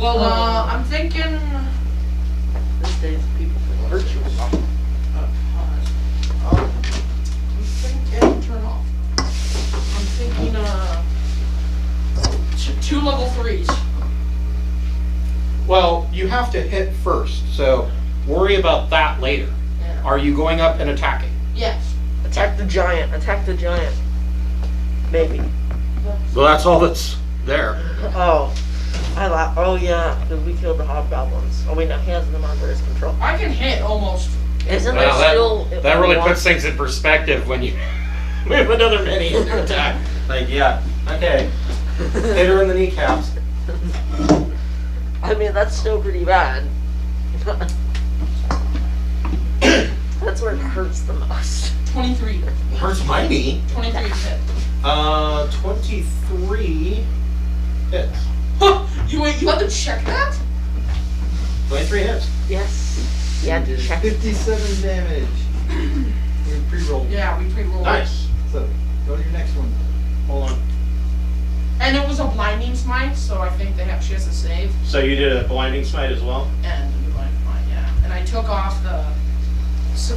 Well, I'm thinking. These days, people can hurt you. I'm thinking. Turn off. I'm thinking. 2 level 3s. Well, you have to hit first, so worry about that later. Yeah. Are you going up and attacking? Yes. Attack the giant. Attack the giant. Maybe. Well, that's all that's there. Oh. Oh yeah, because we killed the hobgoblins. Oh wait, no, he has them under his control. I can hit almost. Isn't Well, there still... that really puts things in perspective when you move another mini into attack. Like, yeah, okay. Hit her in the kneecaps. I mean, that's still pretty bad. That's where it hurts the most. 23. Hurts my knee. 23 hit. 23 hits. Huh! You had to check that? 23 hits. Yes. Yeah, You did check. 57 damage. We pre-rolled. Yeah, we pre-rolled. Nice. So, go to your next one. Hold on. And it was a blinding smite, so I think she has to save. So you did a blinding smite as well? And the blinding smite, yeah. And I took off the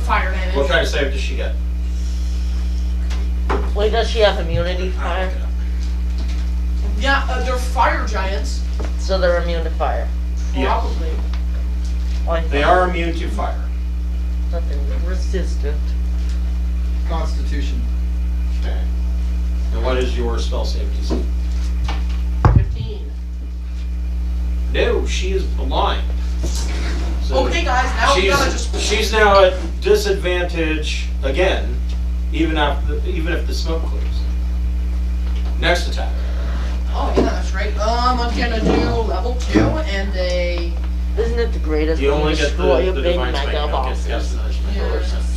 fire damage. What kind of save does she get? Wait, does she have immunity fire? Yeah, they're fire giants. So they're immune to fire. Probably. They are immune to fire. Nothing resistant. Constitution. Okay. And what is your spell save DC? 15. No, she is blind. So Okay, guys, now we gotta just. she's now at disadvantage again, even if the smoke clears. Next attack. Oh, yeah, that's right. I'm gonna do level 2 and a. Isn't it the greatest You when only you get destroy the a big divine smite. mega Okay, boss? yes,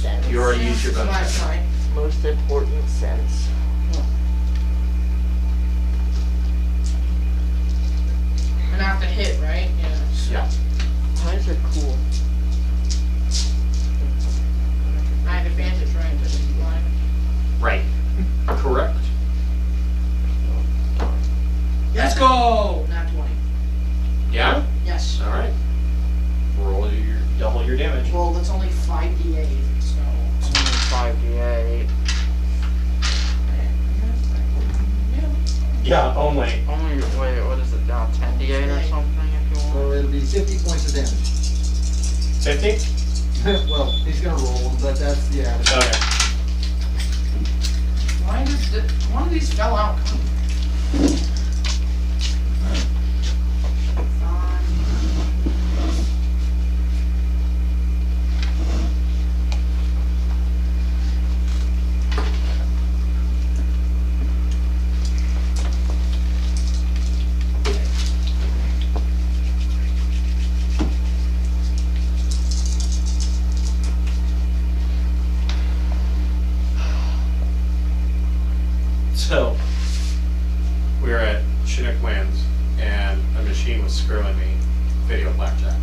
Yeah. you already used your bonus That's action. right. Most important sense. And I have to hit, right? Yeah. So Yeah. Ties are cool. I have advantage, right? Because it's blind. Right. Correct. Let's go! Not 20. Yeah? Yes. All right. Roll double your damage. Well, that's only 5d8, so. 5d8. Yeah, only. Only, wait, what is it now, 10d8 or something if you So want? it'll be 50 points of damage. 50? Well, he's gonna roll, but that's the average. Okay. Why did one of these fell out? So, we were at Chinook Lands, and a machine was screwing me video blackjack.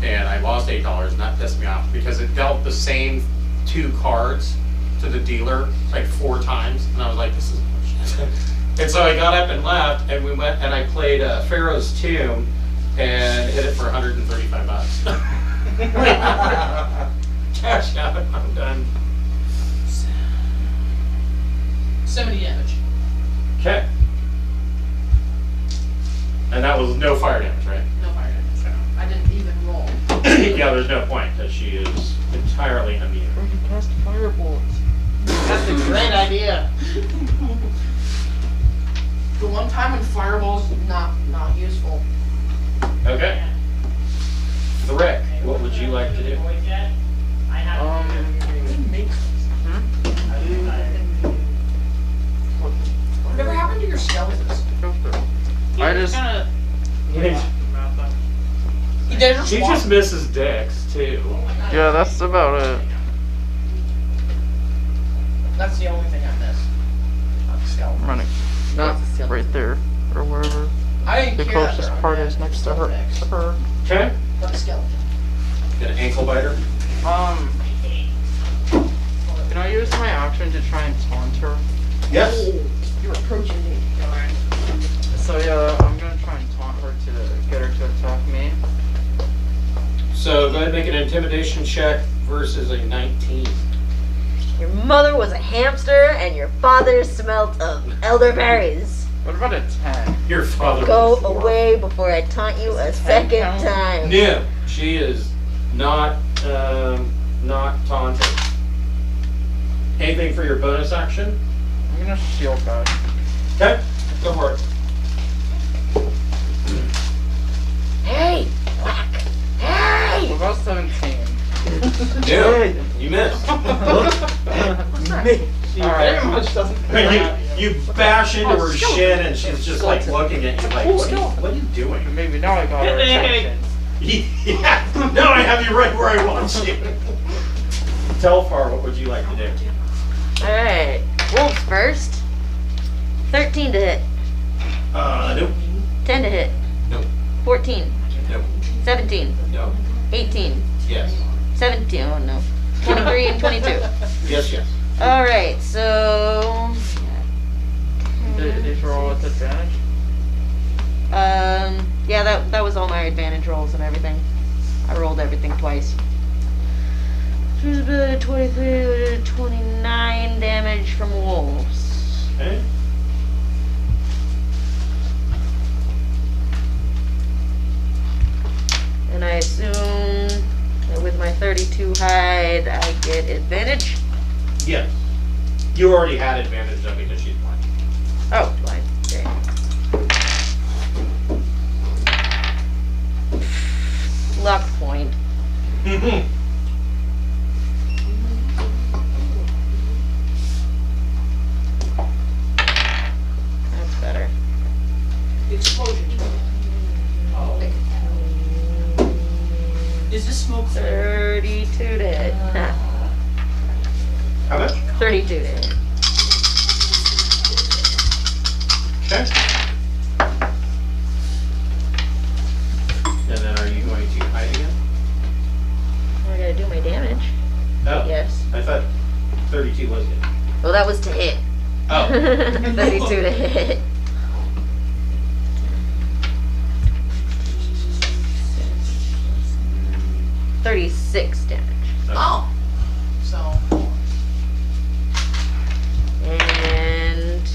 And I lost $8, and that pissed me off, because it dealt the same 2 cards to the dealer, like 4 times, and I was like, this is bullshit. And so I got up and left, and we went, and I played Pharaoh's Tomb, and hit it for $135. Cash out, I'm done. 70 damage. Okay. And that was no fire damage, right? No fire damage. I didn't even roll. Yeah, there's no point, because she is entirely immune. Or you cast firebolts. That's a great idea. The one time when fireball's not useful. Okay. Thrick, what would you like to do? Whatever happened to your skeletons? I just, She just misses dicks, too. yeah, that's about it. That's the only thing I missed. Not the skeleton. Running, not right there, or wherever I didn't the care that closest they're part on is that. next to her. Okay. Not the skeleton. Get an ankle biter. Can I use my action to try and taunt her? Yes. You're approaching me. So yeah, I'm gonna try and taunt her to go ahead and make an intimidation check versus a 19. Your mother was a hamster and your father smelt of elderberries. What about a 10? Your father. Go was four. away before I taunt you a second count? time. No, she is not taunted. Anything for your bonus action? I'm gonna shield that. Okay, go for it. Hey! Whack! Hey! What about 17? No, you missed. She Alright. very much doesn't care. you bash into her shin and she's just like looking at you like, what are you doing? Maybe now I got her attention. Yeah, now I have you right where I want you. Telfar, what would you like to do? Alright. Wolves first. 13 to hit. Nope. 10 to hit. Nope. 14. Nope. 17. No. 18. Yes. 17. Oh no. 23 and 22. Yes, yes. Alright, so. Did these roll with advantage? Yeah, that was all my advantage rolls and everything. I rolled everything twice. 23 to 29 damage from wolves. Okay. And I assume that with my 32 hide, I get advantage. Yes. You already had advantage of it because she's blind. Oh, blind. Okay. Luck point. That's better. Explosion. Oh. Is this smoke 32 to hit. How much? 32 to hit. Okay. And then are you going to hide again? I gotta do my damage. Oh. Yes. I thought 32 was it. Well, that was to hit. Oh. 32 to hit. $36 damage. Oh. So, And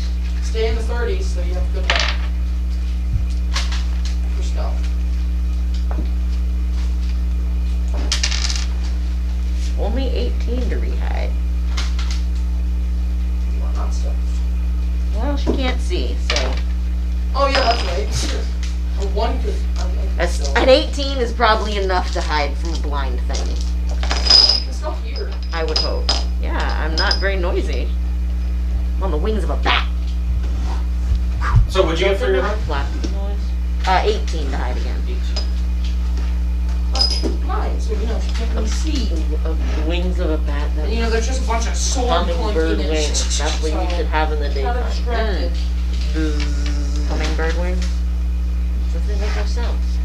stay in the 30s so you have good luck. For stealth. only 18 to rehide. You are not stealth. Well, she can't see, so. Oh yeah, that's right. A 1 could. An 18 is probably enough to hide from a blind thing. You can still hear. I would hope. Yeah, I'm not very noisy. I'm on the wings of a bat. So what'd you get for your hide? Flap noise. 18 to hide again. 18. Nine, so you know she can't really see. Of the wings of a bat. And you know there's just a bunch of sword Hummingbird clunking wings. That's what you should have in the Kind of daytime. distracted. Hummingbird wings? Doesn't make no sense.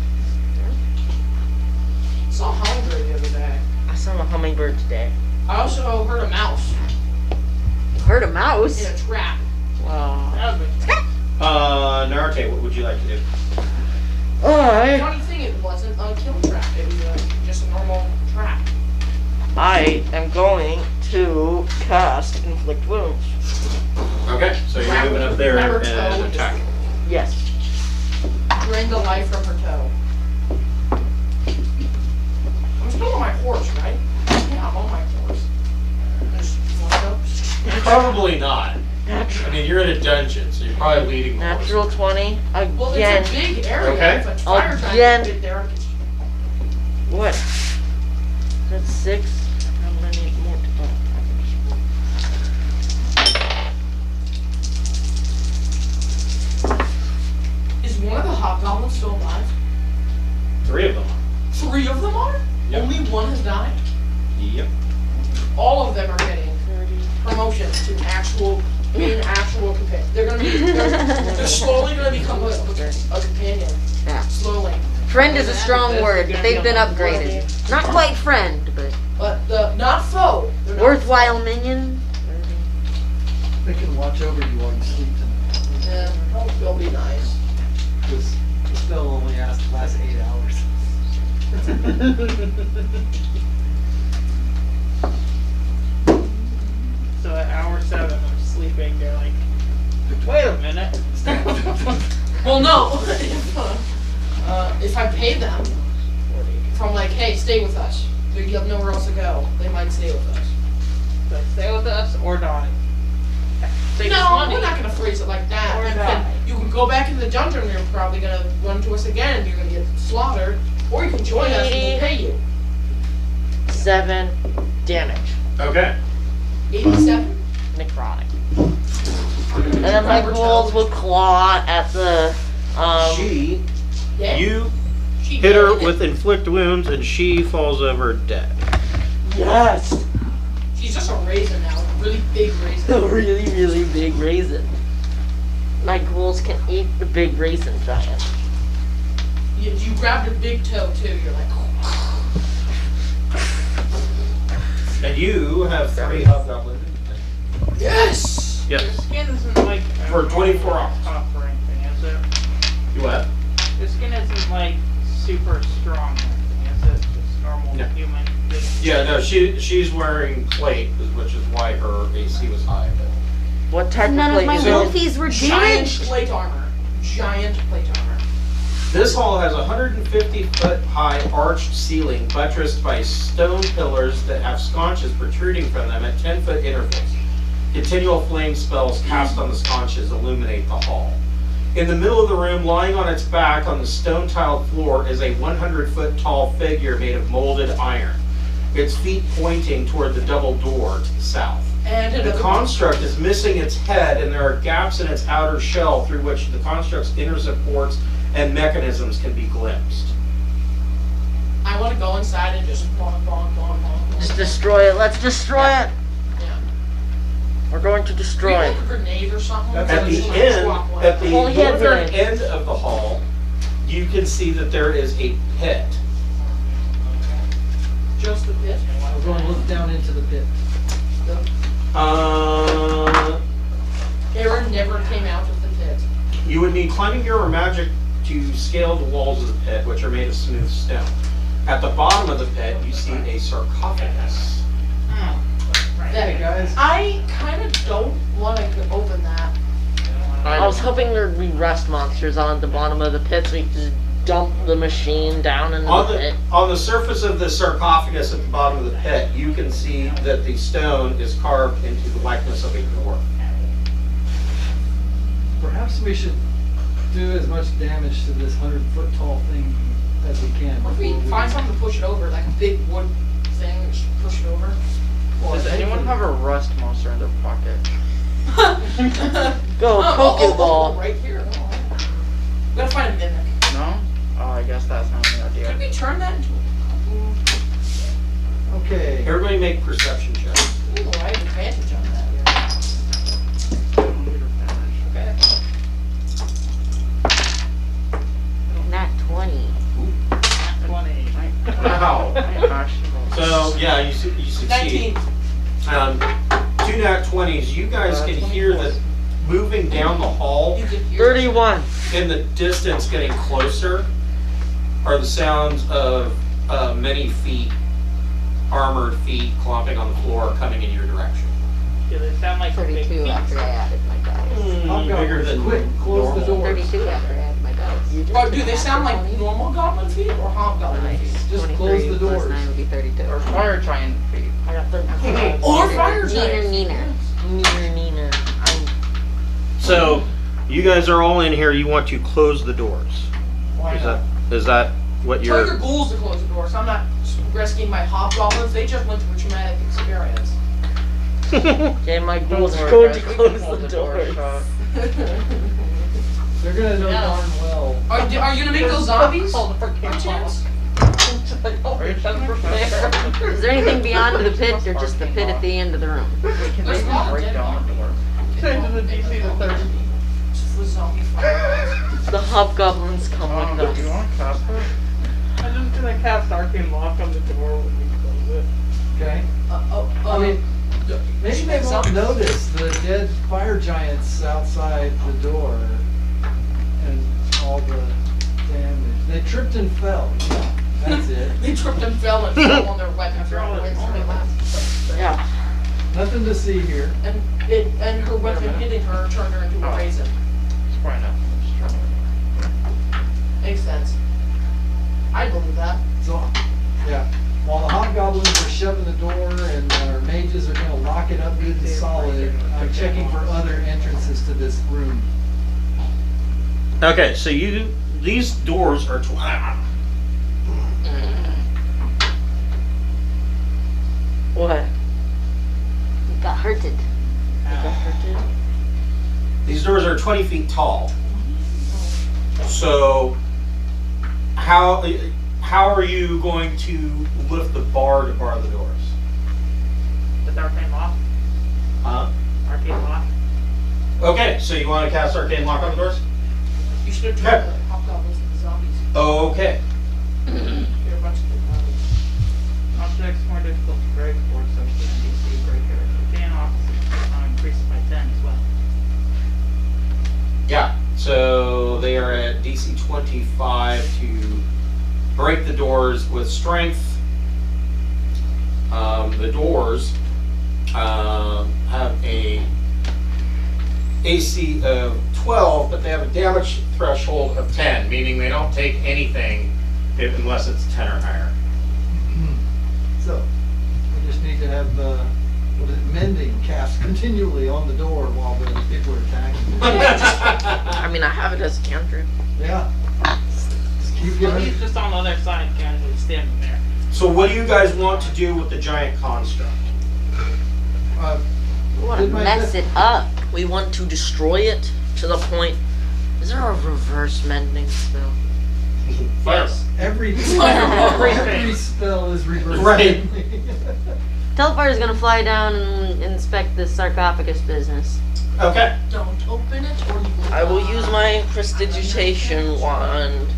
Saw a hummingbird the other day. I saw a hummingbird today. I also heard a mouse Heard a mouse? in a trap. Wow. That was Narate, what would you like to do? the funny thing. It wasn't a kill trap. It was just a normal trap. I am going to cast Inflict Wounds. Okay, so you're moving up there Grab her toe and and attack. Yes. Drain the life from her toe. I'm still on my horse, right? Yeah, I'm on my horse. There's one up. Probably not. I mean, you're in a dungeon, so you're probably leading the horse. Natural 20. Well, Again. it's a big area. Okay. If a fire giant Again. fit there, I could- What? That's 6. How many more to go? Is one of the hobgoblins still alive? 3 of them are. 3 of them are? Yep. Only 1 has died? Yep. All of them are getting promotions to actual companion. They're slowly gonna become a companion. Yeah. Slowly. Friend is a strong word, but they've been upgraded. Not quite friend, but But not foe. They're not worthwhile minion. They can watch over you while you sleep tonight. foe. Yeah, they'll be nice. Because the spell only lasts 8 hours. So at hour 7 of sleeping, they're like, wait a minute. Well, no. If I pay them, if I'm like, hey, stay with us, you have nowhere else to go, they might stay with us. Like, stay with us or die. Take No, us money. we're not gonna phrase it like that. Or You die. can can go back into the dungeon, you're probably gonna run to us again, and you're gonna get slaughtered, or you can join us and we'll pay you. 7 damage. Okay. 87? Necrotic. And then my ghouls will claw at the, She, Yeah. you She hit her did. with inflict wounds and she falls over dead. yes! She's just a raisin now, a really big raisin. A really, really big raisin. My ghouls can eat the big raisin giant. You grabbed her big toe too, you're like, And you have 3 hobgoblins. yes! Your Yes. skin isn't like For 24 hours. tough or anything, is it? You what? Your skin isn't like super strong or anything, is it? Just normal No. human. Yeah, no, she's wearing plate, which is why her AC was high. What type None of of my plate? So- wolfies were Giant damaged. plate armor. Giant plate armor. This hall has a 150-foot high arched ceiling buttressed by stone pillars that have sconces protruding from them at 10-foot intervals. Continual flame spells cast on the sconces illuminate the hall. In the middle of the room, lying on its back on the stone-tiled floor, is a 100-foot tall figure made of molded iron, its feet pointing toward the double door to the south. And The another construct is missing its head, and there are gaps in its outer shell through which the construct's inner supports and mechanisms can be glimpsed. I want to go inside and just bonk. Just destroy it. Let's destroy it. Yeah. We're going to Do you destroy like it. a grenade or something? That's At the Just end, swap one. at the Well, he had northern the- end of the hall, you can see that there is a pit. Just the pit. I'll go and look down into the pit. Aaron never came out of the pit. You would need climbing gear or magic to scale the walls of the pit, which are made of smooth stone. At the bottom of the pit, you see a sarcophagus. Hey guys. I kind of don't want to open that. I was hoping there'd be rust monsters on the bottom of the pit so we could just dump the machine down into the pit. On the surface of the sarcophagus at the bottom of the pit, you can see that the stone is carved into the likeness of a dwarf. Perhaps we should do as much damage to this 100-foot tall thing as we can. What if we before find something to push it over, like a big wood thing, and just push it over? Does anyone have a rust monster in their pocket? Go, Pokeball. Right here. We gotta find a mimic. No? Oh, I guess that's not the idea. Could we turn that into a Okay. Everybody make perception checks. Ooh, I have advantage on that. Okay. Not 20. 20. Wow. Actually, So, yeah, you succeed. 19. 2 nat 20s. You guys can hear that moving down the hall You could hear 31. in the distance, getting closer, are the sounds of many feet, armored feet clomping on the floor coming in your direction. Yeah, they sound like big 32 feet. after I added my dice. Bigger than Quick, close the normal. doors. 32 after I added my dice. Oh, do they sound like normal goblin feet or hobgoblin feet? Just 23 close the plus doors. 9 would be 32. Or fire giant feet. I got 32. Or fire Neener, giants. neener. Neener. So, you guys are all in here. You want to close the doors. Why not? Is that what Tell your you're? ghouls to close the doors. I'm not rescuing my hobgoblins. They just went through a traumatic experience. Okay, my ghouls Don't are worry, going to guys, we can close hold the door doors. shut. They're gonna know Yeah. darn well. Are you gonna make those zombies? By chance? Are you just prepared? Is there anything beyond the pit or just the pit at the end of the room? Can There's they a lot of break dead down the door? Changing the DC to 30. Just for zombie fire. The hobgoblins come with Do you us. want to cast it? I'm just gonna cast Arcane Lock on the door when we close it. Okay. I mean, maybe they won't notice the dead fire giants outside the door and all the damage. They tripped and fell. That's it. They tripped and fell and fell on their weapons right away. Oh, they laughed. Yeah. Nothing to see here. And her weapon hitting her turned her into a raisin. It's probably not strong. Makes sense. I believe that. So, yeah. While the hobgoblins are shoving the door and our mages are gonna lock it up good and solid, I'm checking for other entrances to this room. Okay, so these doors are What? Got hurted. these doors are 20 feet tall. So how are you going to lift the bar to bar the doors? With arcane lock? Huh? Arcane lock? Okay, so you want to cast Arcane Lock on the doors? You should have tried the hobgoblins and the zombies. Okay. They're a bunch of good zombies. Objects more difficult to break or subject to DC breaker. Arcane lock increases by 10 as well. Yeah, so they are at DC 25 to break the doors with strength. The doors have a AC of 12, but they have a damage threshold of 10, meaning they don't take anything unless it's 10 or higher. So, we just need to have, mending cast continually on the door while the people are attacking. I mean, I have it as a cantrip. Yeah. Just keep Well, giving. he's just on the other side, casually standing there. So what do you guys want to do with the giant construct? We want to Did my mess best. it up. We want to destroy it to the point. Is there a reverse mending spell? Yes. Every Everything. spell is reversed. Right. Teleporter's gonna fly down and inspect this sarcophagus business. Okay. Don't open it or you will I will die. use my prestidigitation wand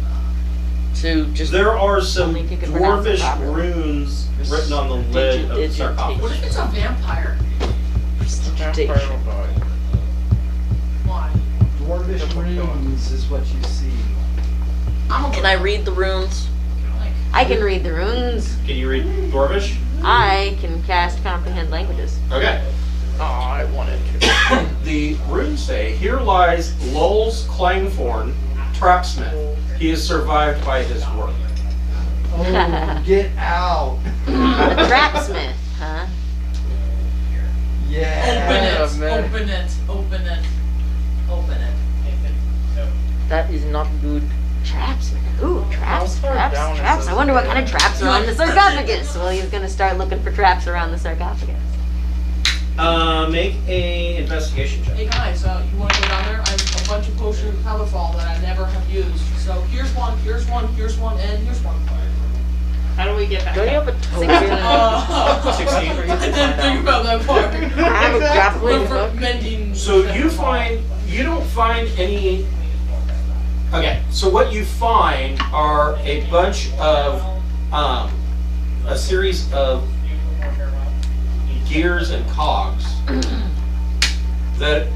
to just. There are some Only if you can pronounce it dwarfish properly. runes written on the lid of the sarcophagus. What if it's a vampire? Prestidigitation. Why? Dwarvish runes is what you see. Can I read the runes? I can read the runes. Can you read Dwarvish? I can cast comprehend languages. Okay. Oh, I wanted to. The runes say, "Here lies Lulz Klangthorn, trapsmith. He is survived by his work." Oh, get out. The trapsmith, huh? Yeah. Open it. Open it. Open it. Open it. That is not good. Trapsmith. Ooh, traps, How far traps, down is traps. this I wonder what kind of thing? traps are on the sarcophagus. Well, he's gonna start looking for traps around the sarcophagus. Make a investigation check. Hey guys, you want to go down there? I have a bunch of potions of powerful that I never have used. So here's one, here's one, here's one, and here's one. How do we get back Don't you up? have a token? I 16. didn't think about that part. I have a grappling For hook. mending. So you don't find any. Okay, so what you find are a bunch of, a series of gears and cogs that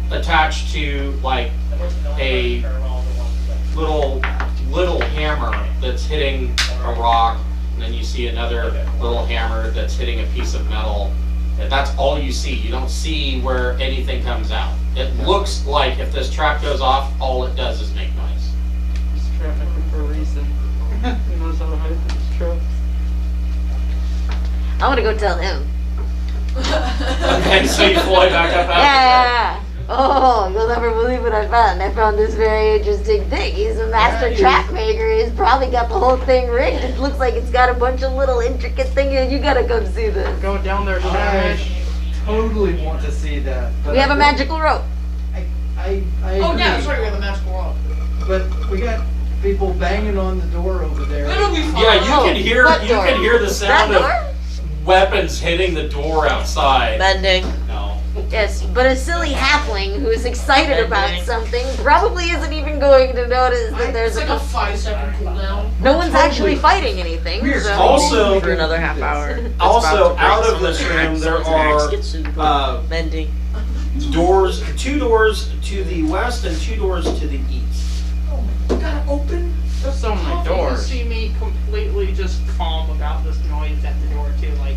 attach to like a little hammer that's hitting a rock, and then you see another little hammer that's hitting a piece of metal. And that's all you see. You don't see where anything comes out. It looks like if this trap goes off, all it does is make noise. He's trapping for a reason. He knows how to hide these traps. I want to go tell him. Okay, so you fly back up after Yeah. Oh, you'll never believe what I found. I found this very interesting thing. He's a master trap maker. He's probably got the whole thing rigged. It looks like it's got a bunch of little intricate things. You gotta come see this. Go down there, I Shash. totally want to see that. But We have a magical rope. I Oh agree. yeah, that's right. We have the magical rope. But we got people banging on the door over there. It'll be fine. Yeah, you can hear what you door? can hear the That sound door? of weapons hitting the door outside. Mending. No. Yes, but a silly halfling who is excited about Mending. something probably isn't even going to notice that there's It's like a 5-second cooldown. no one's Totally. actually fighting anything. We're So. Also- For another half hour. It's Also, about to break out of someone's this room, axe. there Someone's are, axe gets uh, mending. doors, 2 doors to the west and 2 doors to the east. You gotta open. There's so many You doors. See me completely about this noise at the door too, like.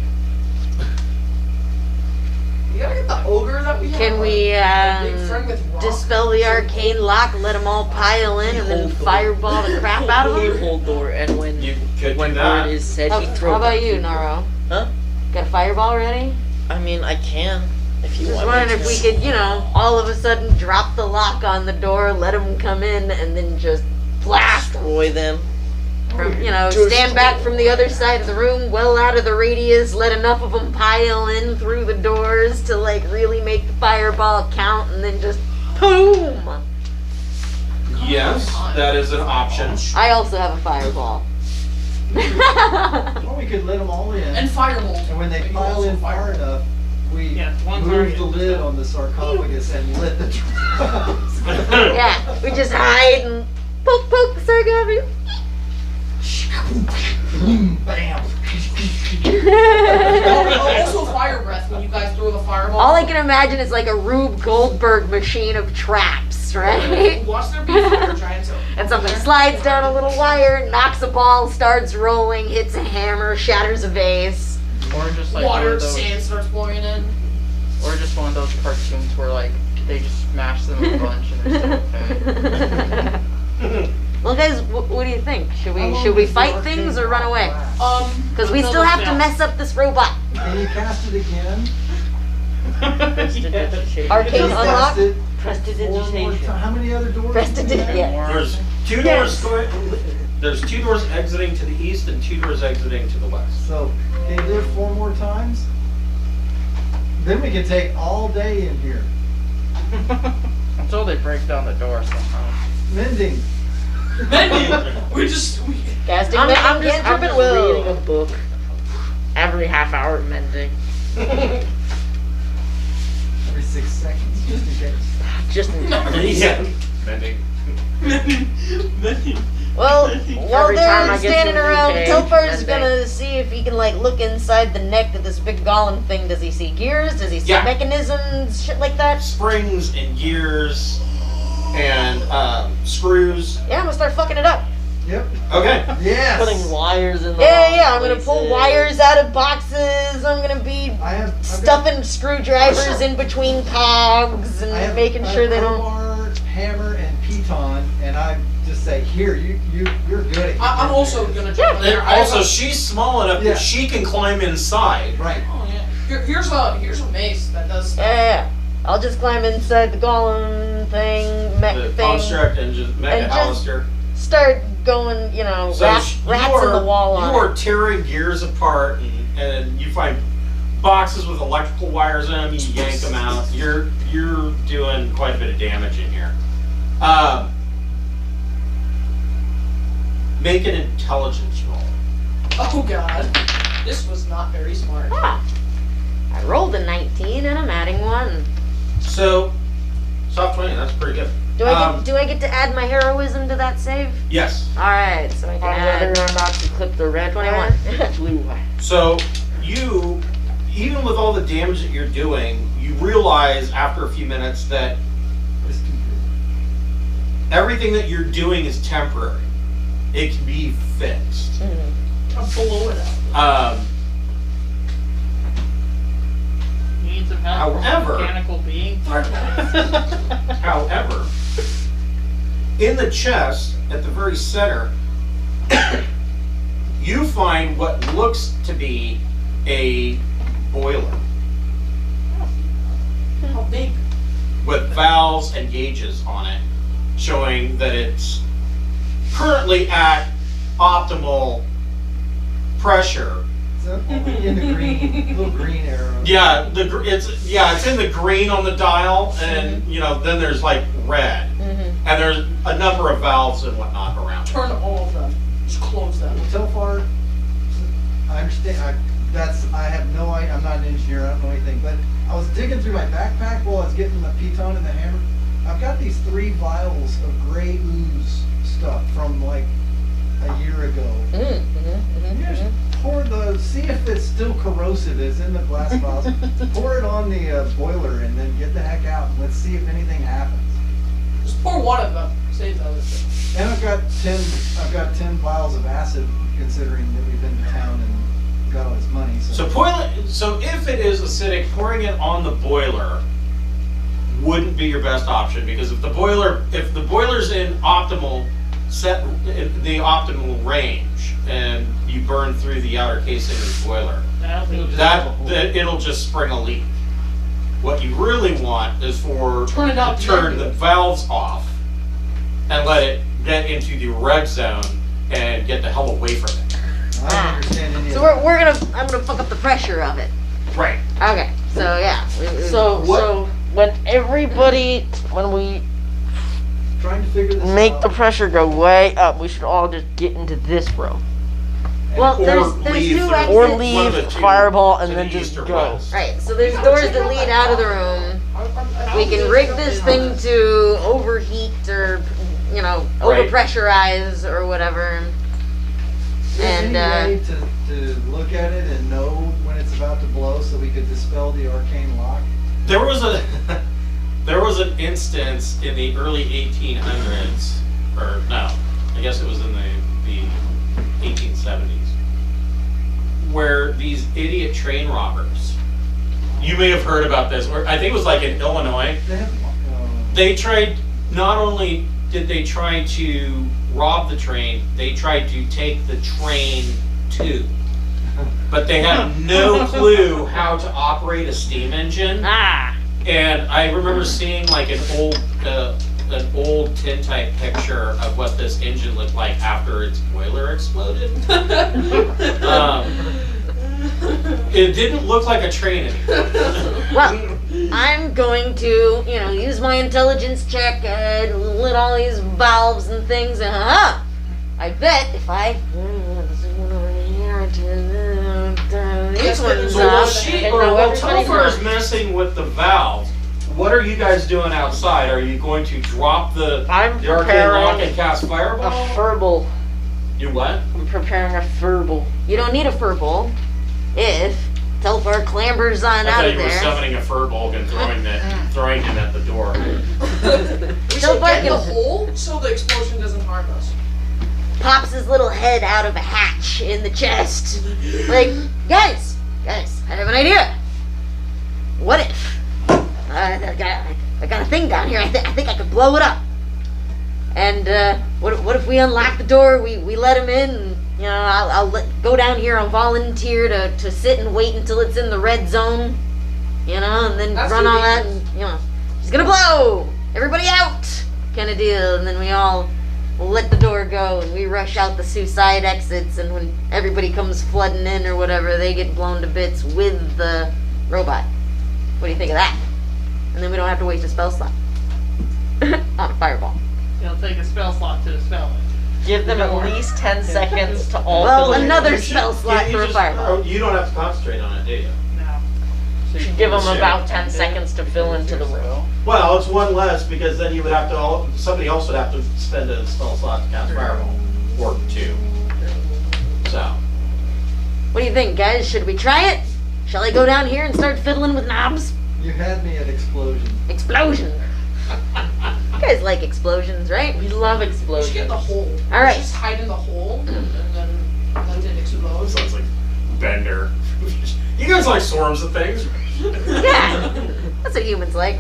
You gotta get the ogre that we have. Can we our big friend with rock. dispel the arcane lock, let them all pile in, and then Hold the- fireball the crap out of them? Hold door, and when You could do when that. word is said, How, he throws. how about you, Naro? Huh? Got a fireball ready? I mean, I can if you Just want. wondering if we could, all of a sudden drop the lock on the door, let them come in, and then just blast them. destroy them. From, stand back from the other side of the room, well out of the radius, let enough of them pile in through the doors to really make the fireball count, and then just boom! Yes, that is an option. I also have a fireball. Or we could let them all in, And firebolt. and when they Maybe pile also in far firebolt. enough, we Yeah, one move target. the lid on the sarcophagus and lit the drums. Yeah, we just hide and poke the sarcophagus. Bam. Also fire breath when you guys throw the fireball. All I can imagine is like a Rube Goldberg machine of traps, right? Watch there be fire giants. And something slides down a little wire, knocks a ball, starts rolling, hits a hammer, shatters a vase. Or just like one Water, of those, sand starts pouring in. or just one of those cartoons where like they just smash them a bunch and they're still okay. Well, guys, what do you think? Should How long we does the fight arcane things or run lock away? last? Because we Until still the have to sound. mess up this robot. Can you cast it again? Yes. Arcane Just unlock? cast it Prestidigitation. 4 more times. How many other doors? do we have? Yeah. There's two Yes. doors there's 2 doors exiting to the east and 2 doors exiting to the west. So, can you do it 4 more times? Then we can take all day in here. Until they break down the door somehow. Mending. We just Casting I'm mending just cantrip at reading a will. book every half hour mending. Every 6 seconds, just in case. Just in Yeah. Mending. Well, while Every time I they're get standing to a new around, page, Telfar's mending. gonna see if he can look inside the neck of this big golem thing. Does he see gears? Does he see Yeah. mechanisms? Shit like that? Springs and gears and screws. Yeah, I'm gonna start fucking it up. Yep. Okay. Yes. putting wires in the Yeah, I'm wrong gonna pull places. wires out of boxes. I'm gonna be I've got- stuffing screwdrivers in between cogs and I have, making I sure have they don't. crowbar, hammer, and piton, and I just say, here, you're good at I'm also gonna jump Yeah. in there. And I have also, a- she's small enough Yeah. that she can climb inside. Right. Oh yeah. Here's a mace that does stuff. Yeah. I'll just climb inside the golem thing, mech The thing. construct and just Mecha-Halister. Start going, So rats in the wall on you it. are tearing gears apart, and you find boxes with electrical wires in them. You yank them out. You're doing quite a bit of damage in here. Make an intelligence roll. Oh god. This was not very smart. Ah, I rolled a 19 and I'm adding 1. So, soft 20. That's pretty good. Do I get to add my heroism to that save? Yes. Alright, so I can On whether add or not to clip the red 21. wire, the blue wire. So you, even with all the damage that you're doing, you realize after a few minutes that It's too good. everything that you're doing is temporary. It can be fixed. I'm blow it out. You need some help from a However- mechanical being. However, in the chest at the very center, you find what looks to be a boiler How big? with valves and gauges on it, showing that it's currently at optimal pressure. So, in the green, little green arrow. Yeah, it's in the green on the dial, and then there's like red, and there's a number of valves and whatnot around it. Turn all of them. Just close them. So far, I understand. I have no idea. I'm not an engineer. I don't know anything. But I was digging through my backpack while I was getting the piton and the hammer. I've got these 3 vials of gray ooze stuff from like a year ago. You just see if it's still corrosive. It's in the glass vials. Pour it on the boiler and then get the heck out and let's see if anything happens. Just pour one of them, save the other two. And I've got 10 vials of acid, considering that we've been to town and got all this money, so. So if it is acidic, pouring it on the boiler wouldn't be your best option, because if the boiler's in the optimal range and you burn through the outer casing of the boiler, it'll just spring a leak. What you really want is Turn it up, to turn yeah. the valves off and let it get into the red zone and get the hell away from it. I don't understand any So of I'm gonna fuck up the pressure of it. Right. Okay, so yeah. So when we trying to figure this make out. the pressure go way up, we should all just get into this room. Well, Or there's leave two through exits. Or one of leave, the two fireball, to and the then east just or go. west. Right, so there's doors that lead out of the room. We can rig this thing to overheat or, Right. overpressurize or whatever. Is there And, any way to look at it and know when it's about to blow so we could dispel the arcane lock? There was an instance in the early 1800s, or no, I guess it was in the 1870s, where these idiot train robbers, you may have heard about this, where I think it was like in Illinois, They have, they tried, not only did they try to rob the train, they tried to take the train too. But they had no clue how to operate a steam engine. And I remember seeing like an old tintype picture of what this engine looked like after its boiler exploded. It didn't look like a train anymore. Well, I'm going to, use my intelligence check and lit all these valves and things, and I bet if I these ones So while up, while Telfer is messing with the valves, what are you guys doing outside? Are you going to drop the I'm arcane lock preparing and cast a fireball? furball. You what? I'm preparing a furball. you don't need a furball if Telfar clambers on I out thought of you were there. summoning a furball and throwing him at the door. We should Don't get in the fucking- hole so the explosion doesn't harm us. Pops his little head out of a hatch in the chest. Like, guys, I have an idea. What if I got a thing down here? I think I could blow it up. And what if we unlock the door? We let him in. And, I'll go down here. I'll volunteer to sit and wait until it's in the red zone. And then That's run all that. ridiculous. And he's gonna blow. Everybody out, kind of deal. And then we'll let the door go and we rush out the suicide exits, and when everybody comes flooding in or whatever, they get blown to bits with the robot. What do you think of that? And then we don't have to waste a spell slot on a fireball. It'll take a spell slot to dispel it. Give them at least 10 seconds to all Well, fill in. another You should- spell slot you for a just- fireball. You don't have to concentrate on it, do you? No. Should give them about 10 seconds to fill into the room. Well, it's one less, because then you would have to, somebody else would have to spend a spell slot to cast fireball, or two. So, What do you think, guys? Should we try it? Shall I go down here and start fiddling with knobs? You had me at explosion. Explosion. You guys like explosions, right? We love We should explosions. get in the hole. All right. Just hide in the hole and then let it explode. sounds like Bender. You guys like swarms of things? Yeah, that's what humans like.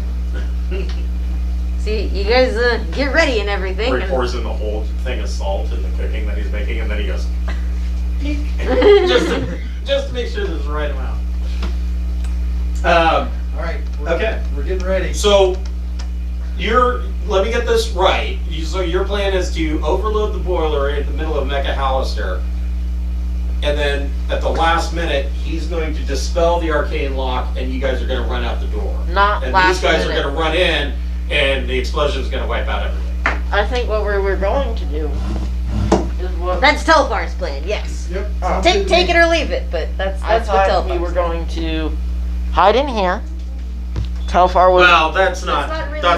See, you guys get ready and everything. Where he and- pours in the whole thing of salt in the cooking that he's making, and then he goes, just to make sure there's the right amount. All right. Okay. We're getting ready. So, let me get this right. So your plan is to overload the boiler in the middle of Mecha-Halister, and then at the last minute, he's going to dispel the arcane lock, and you guys are going to run out the door. Not And last these guys minute. are going to run in, and the explosion's going to wipe out everything. I think what we're going to do is what That's Telfar's plan, yes. Yep. Oh. Take it or leave it, but that's I what thought Telfar's we were plan. going to hide in here. Telfar was. Well, that's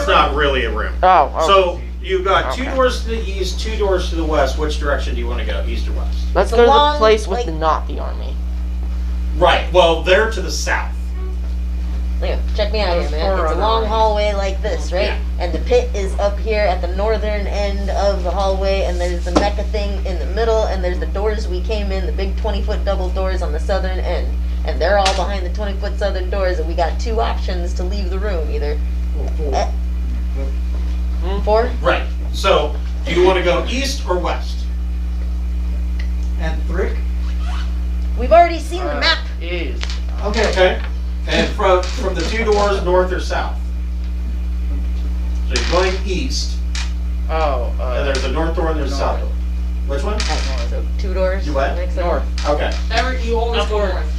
not really a room. Oh, So you've got two Okay. doors to the east, two doors to the west. Which direction do you want to go, east or west? let's It's go to the along, place with like- the not the army. Right. Well, they're to the south. Look, check me out here, man. It's a long hallway like this, right? Yeah. And the pit is up here at the northern end of the hallway, and there's the mecha thing in the middle, and there's the doors we came in, the big 20-foot double doors on the southern end. And they're all behind the 20-foot southern doors, and we got 2 options to leave the room. Either Well, 4? Right. So, do you want to go east or west? and Thrick? We've already seen the map. Is. Okay. Okay. And from the 2 doors, north or south? So you're going east, Oh, and there's a north door and there's a south door. Which one? So 2 doors. You what? Next north. Okay. You always go north.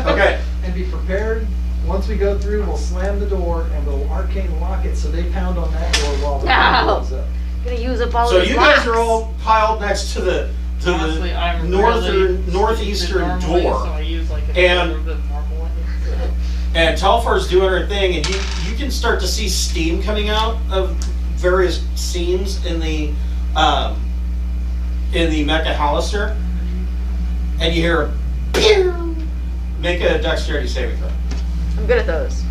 Okay. And be prepared, once we go through, we'll slam the door and we'll arcane lock it so they pound on that door while the door goes up. Gonna use up all So these you guys locks. are all piled next to the Honestly, I'm really northeastern normally, door. So I use like a And- quarter of the normal one. And Telfar's doing her thing, and you can start to see steam coming out of various seams in the Mecha-Halister, and you hear a pew! Make a dexterity saving throw. I'm good at those.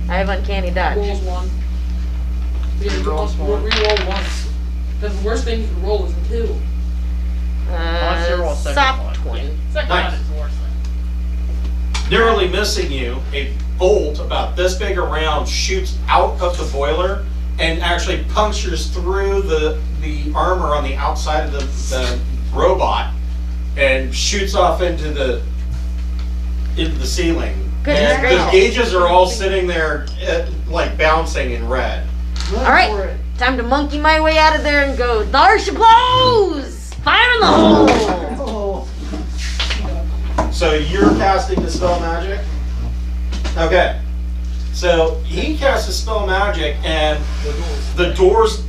I have uncanny dodge. Rolls 1. Reroll once. Because the worst thing you can roll is a 2. Unless you roll second soft one. 20. Second Nice. one is the worst thing. Narrowly missing you, a bolt about this big around shoots out of the boiler and actually punctures through the armor on the outside of the robot and shoots off into the ceiling. Goodness And the gracious. gauges are all sitting there like bouncing in red. Run All right. for it. Time to monkey my way out of there and go. There she blows! Fire in the hole! Oh, So you're casting Dispel Magic? Okay. So he casts Dispel Magic and the doors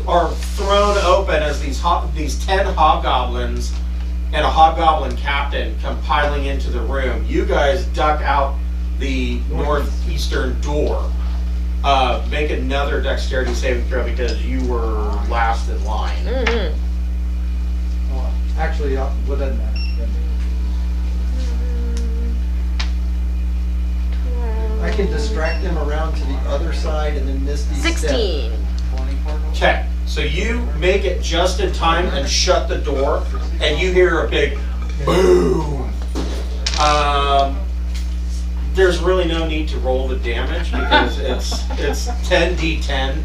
are thrown open as these 10 hobgoblins and a hobgoblin captain come piling into the room. You guys duck out the northeastern door. Make another dexterity saving throw because you were last in line. Mm-hmm. well, actually, what doesn't matter. I can distract them around to the other side and then miss these 16. Okay, so you make it just in time and shut the door, and you hear a big boom. There's really no need to roll the damage because it's 10d10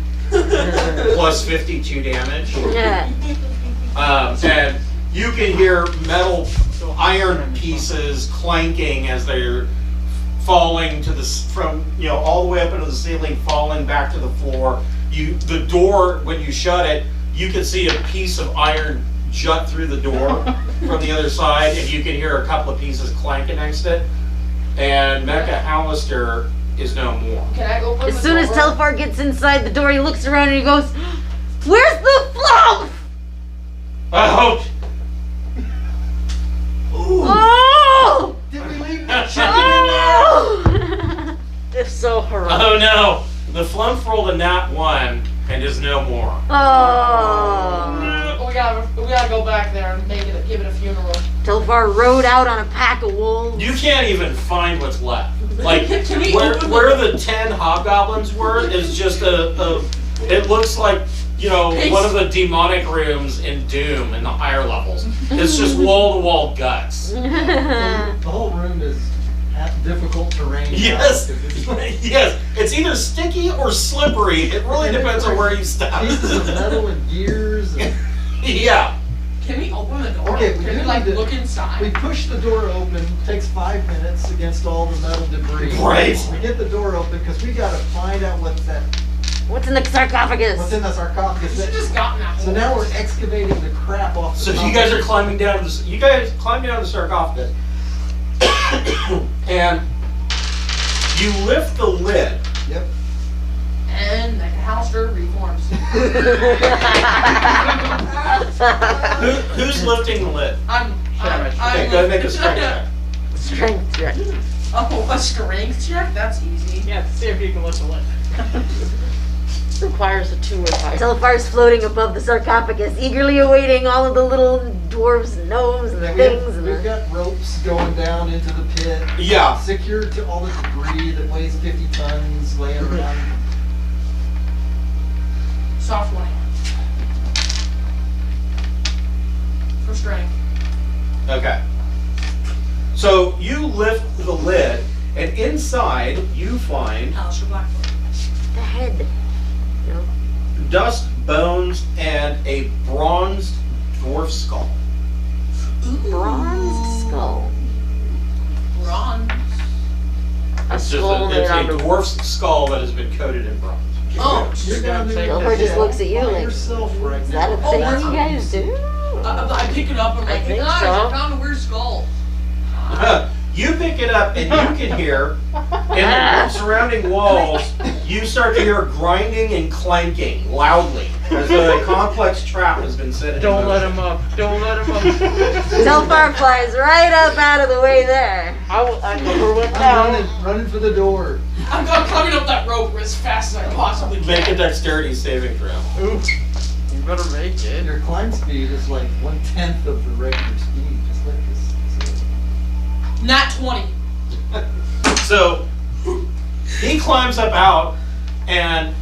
plus 52 damage. Yeah. And you can hear iron pieces clanking as they're falling to all the way up into the ceiling, falling back to the floor. The door, when you shut it, you can see a piece of iron jut through the door from the other side, and you can hear a couple of pieces clank against it. And Mecha-Halister is no more. Can I open As the soon as door? Telfar gets inside the door, he looks around and he goes, "Where's the flump?" Oh! Oh! Did we leave Oh! If so, hurrah. Oh no! The flump rolled a nat 1 and is no more. Oh! We gotta go back there and give it a funeral. Telfar rode out on a pack of wolves. You can't even find what's left. Like, Can we where open the 10 hobgoblins were is just it looks like, one of the demonic rooms in Doom in the higher levels. It's just wall-to-wall guts. The whole room is difficult terrain. now, Yes, 'cause it's yes. It's either sticky or slippery. It really depends on where you stop. pieces of metal and gears. And Yeah. Can we open the door? Okay, we Can do we like need to- look we inside? push the door open. Takes 5 minutes against all the metal debris. Right. We get the door open because we got to find out what's What's in the sarcophagus? in the sarcophagus. You should just gotten that. So now we're excavating the crap off. So the top you guys of are it. climbing down. You guys climb down the sarcophagus, and you lift the lid. Yep. And the Mecha-Halister reforms. Who's lifting the lid? I'm Okay, go ahead and make a strength check. Strength check. Oh, a strength check? That's easy. Yeah, see if you can lift the lid. requires a 2 or 5. Telfar's floating above the sarcophagus, eagerly awaiting all of the little dwarves' gnomes and And things. And we've got ropes going down into the pit. Yeah. Secured to all the debris that weighs 50 tons laying around. Soft one hand. For strength. Okay. So you lift the lid, and inside you find Halister Blackboard. the head. You know? dust, bones, and a bronzed dwarf skull. Bronzed skull. Bronze. A It's skull made it's out a of dwarf's skull that has been coated in bronze. Oh, You're down there. Telfar just looks at you by like, yourself right is that a now. thing that's you guys do? I pick it up and I'm I like, hey think guys, so. I found a weird skull. You pick it up and you can hear, in the surrounding walls, you start to hear grinding and clanking loudly as a complex trap has been set in Don't let motion. him up. Don't let him up. Telfar flies right up out of the way there. I never went I'm down. running for the door. I'm climbing up that rope as fast as I possibly can. Make a dexterity saving throw. Ooh. You better make it. Your climb speed is like 1/10 of the regular speed. Just like this. Not 20. So he climbs up out, and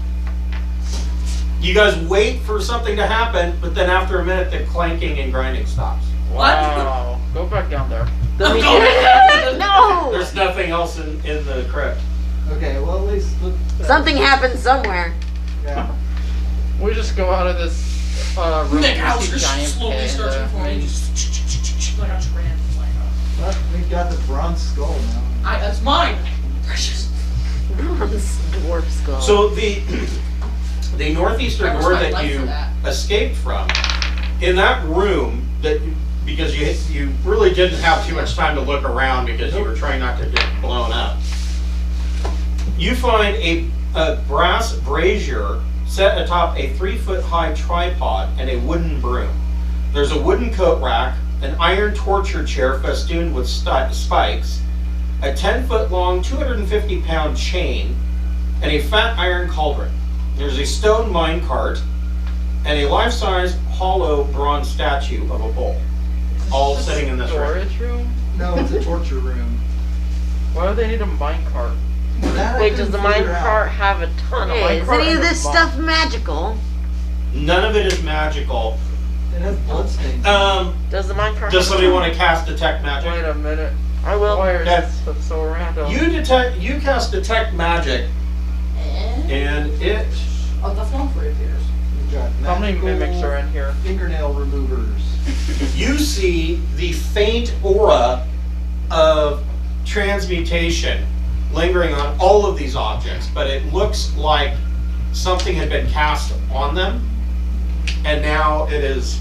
you guys wait for something to happen, but then after a minute, the clanking and grinding stops. Wow. Go back down there. I'm going. No! There's nothing else in the crypt. Okay, well at least Something happened somewhere. Yeah. We just go out of this room. Mecha-Halister we see giant slowly panda. searching for me. Just like a tarantula. Well, we've got the bronze skull now. That's mine. Precious. Bronze dwarf skull. So the northeastern I risked door my that life you for that. escaped from, in that room that because you really didn't have too much time to look around because you were trying not to get blown up. You find a brass brazier set atop a 3-foot-high tripod and a wooden broom. There's a wooden coat rack, an iron torture chair festooned with spikes, a 10-foot-long, 250-pound chain, and a fat iron cauldron. There's a stone mine cart and a life-size hollow bronze statue of a bull, all sitting in this room. Storage room? No, it's a torture room. Why do they need a minecart? That I Wait, does the couldn't figure out. minecart have a ton of Hey, is minecart? any of this stuff magical? None of it is magical. It has bloodstains. Does the minecart Does have somebody a want to cast detect Wait magic? a minute. I will. Why is Okay. this so random? You cast detect magic, and it. Oh, that's not where it appears. We've got How many magical mimics are in here? Fingernail removers. You see the faint aura of transmutation lingering on all of these objects, but it looks like something had been cast on them, and now it is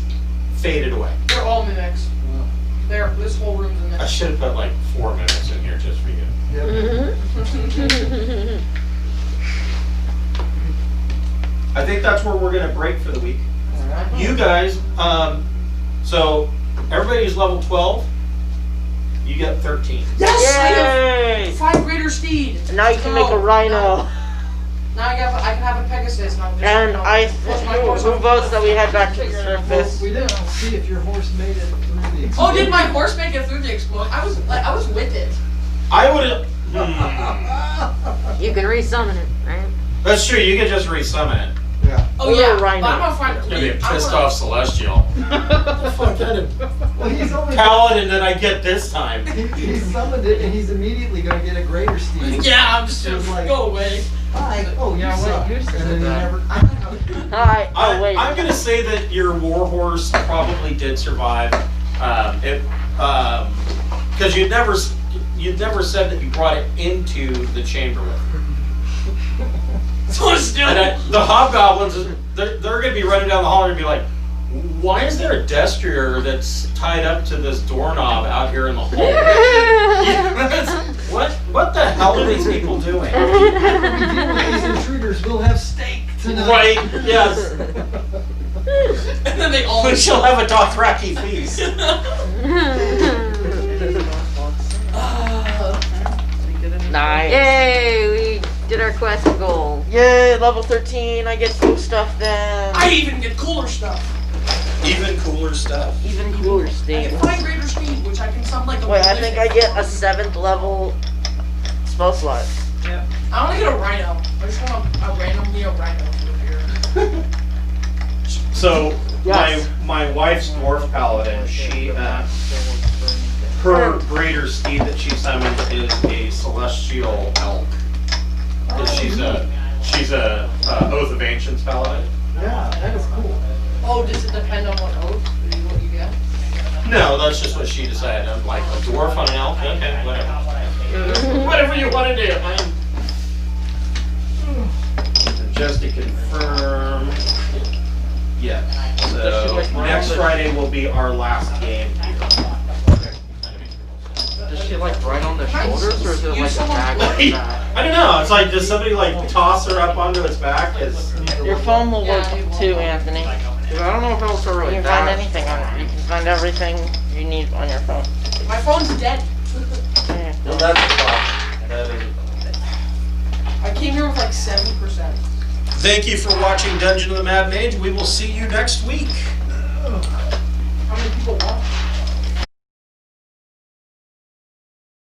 faded away. They're all mimics. This whole room's a I mimic. should have put like 4 minutes in here just for you. Yep. Mm-hmm. I think that's where we're gonna break for the week. Alright. You guys, so everybody who's level 12, you get 13. Yes! I Yay! have 5 greater steed. And now you can make a rhino. Now I can have a Pegasus. And, And who votes that we head back to the Well, surface? we didn't see if your horse made it through the explosion. Oh, did my horse make it through the explosion? I was with it. I would have. You can resummon it, right? That's true. You can just resummon it. Yeah. Oh Little yeah, rhino. but I'm gonna find It's gonna be a I pissed wanna- off celestial. Well, he's only Paladin that I get this time. he summoned it, and he's immediately going to get a greater steed. Yeah, I'm just It was like- go away. Hi. Oh, Yeah, you wait, suck. who And said then he that? never. Hi. Oh wait. I'm gonna say that your warhorse probably did survive. Because you'd never said that you brought it into the chamber with you. So still. And the hobgoblins, they're gonna be running down the hall and be like, why is there a destrier that's tied up to this doorknob out here in the hall? What the hell are these people doing? Whenever we deal with these intruders, we'll have steak tonight. Right, yes. And then they all. We shall have a Dothraki feast. Nice. Yay, we did our quest goal. Yay, level 13, I get cool stuff then. I even get cooler stuff. Even cooler stuff. Even cooler I Steve. get 5 greater speed, which I can summon like a Wait, I think I prolific. get a 7th level spell slot. Yep. I want to get a rhino. I just want a randomly a rhino to appear. So Yes. my wife's dwarf paladin, she her greater steed that she summoned is a celestial elk. And she's a Oath of Ancients paladin. Yeah, that is cool. Oh, does it depend on what oath what you get? No, that's just what she decided. I'm like a dwarf on an elk. Okay, whatever. Whatever you want to do, man. And just to confirm, yeah. So next Friday will be our last game here. Does she like right on the shoulders, or is it You like a someone back like- like that? I don't know. It's like, does somebody like toss her up onto its back? Your phone will work too, Anthony. 'Cause I don't know if it'll still really You can find find anything on it. You can find everything you need on your phone. My phone's dead. Yeah. Well, that's a problem. That is. I came here with like 70%. Thank you for watching Dungeon of the Mad Mage. We will see you next week.